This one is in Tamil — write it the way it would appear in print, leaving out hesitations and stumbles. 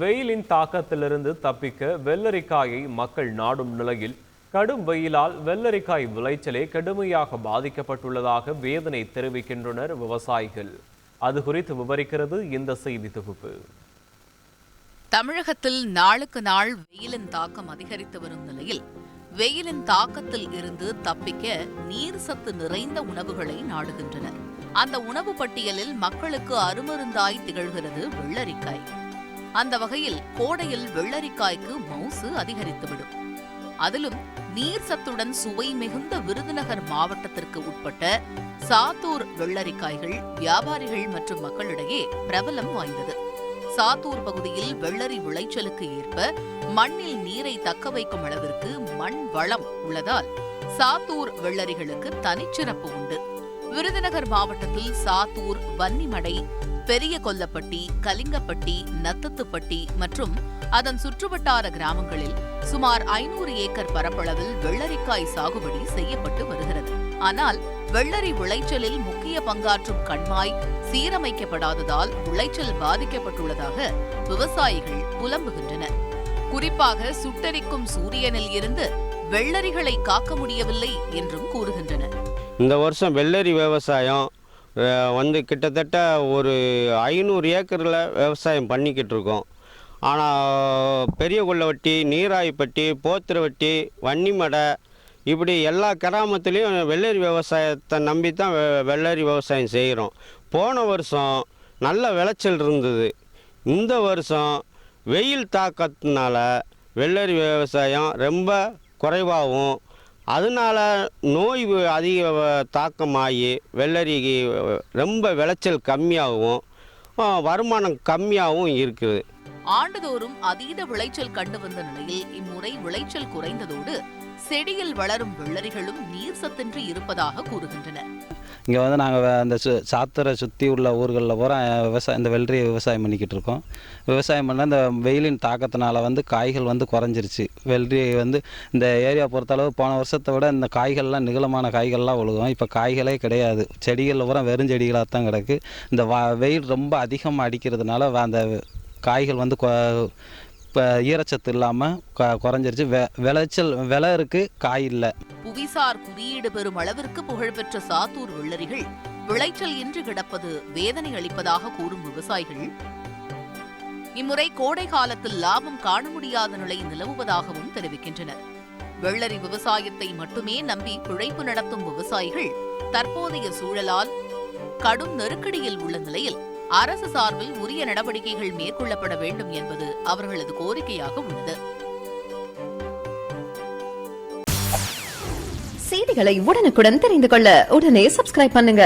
வெயிலின் தாக்கத்திலிருந்து தப்பிக்க வெள்ளரிக்காயை மக்கள் நாடும் நிலையில் கடும் வெயிலால் வெள்ளரிக்காய் விளைச்சலே கடுமையாக பாதிக்கப்பட்டுள்ளதாக வேதனை தெரிவிக்கின்றனர் விவசாயிகள். அது குறித்து விவரிக்கிறது இந்த செய்தி தொகுப்பு. தமிழகத்தில் நாளுக்கு நாள் வெயிலின் தாக்கம் அதிகரித்து வரும் நிலையில் வெயிலின் தாக்கத்தில் இருந்து தப்பிக்க நீர் சத்து நிறைந்த உணவுகளை நாடுகின்றனர். அந்த உணவு பட்டியலில் மக்களுக்கு அருமருந்தாய் திகழ்கிறது வெள்ளரிக்காய். அந்த வகையில் கோடையில் வெள்ளரிக்காய்க்கு மவுசு அதிகரித்துவிடும். அதிலும் நீர் சத்துடன் சுவை மிகுந்த விருதுநகர் மாவட்டத்திற்கு உட்பட்ட சாத்தூர் வெள்ளரிக்காய்கள் வியாபாரிகள் மற்றும் மக்களிடையே பிரபலம் வாய்ந்தது. சாத்தூர் பகுதியில் வெள்ளரி விளைச்சலுக்கு ஏற்ப மண்ணில் நீரை தக்க வைக்கும் அளவிற்கு மண் வளம் உள்ளதால் சாத்தூர் வெள்ளரிகளுக்கு தனிச்சிறப்பு உண்டு. விருதுநகர் மாவட்டத்தில் சாத்தூர், வன்னிமடை, பெரிய கொல்லப்பட்டி, கலிங்கப்பட்டி, நத்தத்துப்பட்டி மற்றும் அதன் சுற்றுவட்டார கிராமங்களில் சுமார் 500 ஏக்கர் பரப்பளவில் வெள்ளரிக்காய் சாகுபடி செய்யப்பட்டு வருகிறது. ஆனால் வெள்ளரி விளைச்சலில் முக்கிய பங்காற்றும் கண்மாய் சீரமைக்கப்படாததால் விளைச்சல் பாதிக்கப்பட்டுள்ளதாக விவசாயிகள் புலம்புகின்றனர். குறிப்பாக சுட்டெரிக்கும் சூரியனில் இருந்து வெள்ளரிகளை காக்க முடியவில்லை என்றும் கூறுகின்றனர். இந்த வருஷம் வெள்ளரி விவசாயம் கிட்டத்தட்ட ஒரு 500 ஏக்கரில் விவசாயம் பண்ணிக்கிட்டு இருக்கோம். ஆனால் பெரிய கொல்லவட்டி, நீராய்ப்பட்டி, போத்திரவட்டி, வன்னிமடை இப்படி எல்லா கிராமத்துலேயும் வெள்ளரி விவசாயத்தை நம்பி தான் வெள்ளரி விவசாயம் செய்கிறோம். போன வருஷம் நல்ல விளைச்சல் இருந்தது. இந்த வருஷம் வெயில் தாக்கத்தினால வெள்ளரி விவசாயம் ரொம்ப குறைவாகவும், அதனால் நோய் அதிக தாக்கமாகி வெள்ளரிக்கு ரொம்ப விளைச்சல் கம்மியாகவும் வருமானம் கம்மியாகவும் இருக்குது. ஆண்டுதோறும் அதீத விளைச்சல் கண்டு வந்த நிலையில் இம்முறை விளைச்சல் குறைந்ததோடு செடியில் வளரும் வெள்ளரிகளும் நீர் சத்தின்றி இருப்பதாக கூறுகின்றனர். இங்கே நாங்கள் அந்த சாத்தரை சுற்றி உள்ள ஊர்களில் பூரா இந்த வெள்ளரி விவசாயம் பண்ணிக்கிட்டு இருக்கோம். விவசாயம் பண்ண இந்த வெயிலின் தாக்கத்தினால காய்கள் குறைஞ்சிருச்சு. வெள்ளரி இந்த ஏரியா பொறுத்தளவு போன வருஷத்தை விட இந்த காய்கள்லாம் நீளமான காய்கள்லாம் விழுகும். இப்போ காய்களே கிடையாது. செடிகளில் பூரா வெறும் செடிகளாக தான் கிடக்கு. இந்த வெயில் ரொம்ப அதிகமாக அடிக்கிறதுனால அந்த காய்கள் இப்போ ஈரச்சத்து இல்லாமல் குறைஞ்சிருச்சு. விளைச்சல் விலை இருக்கு, காய் இல்லை. புவிசார் குறியீடு பெறும் அளவிற்கு புகழ்பெற்ற சாத்தூர் வெள்ளரிகள் விளைச்சல் இன்றி கிடப்பது வேதனை அளிப்பதாக கூறும் விவசாயிகள் இம்முறை கோடை காலத்தில் லாபம் காண முடியாத நிலை நிலவுவதாகவும் தெரிவிக்கின்றனர். வெள்ளரி விவசாயத்தை மட்டுமே நம்பி பிழைப்பு நடத்தும் விவசாயிகள் தற்போதைய சூழலால் கடும் நெருக்கடியில் உள்ள நிலையில் அரசு சார்பில் உரிய நடவடிக்கைகள் மேற்கொள்ளப்பட வேண்டும் என்பது அவர்களது கோரிக்கையாக உள்ளது. செய்திகளை உடனுக்குடன் தெரிந்து கொள்ள உடனே சப்ஸ்கிரைப் பண்ணுங்க.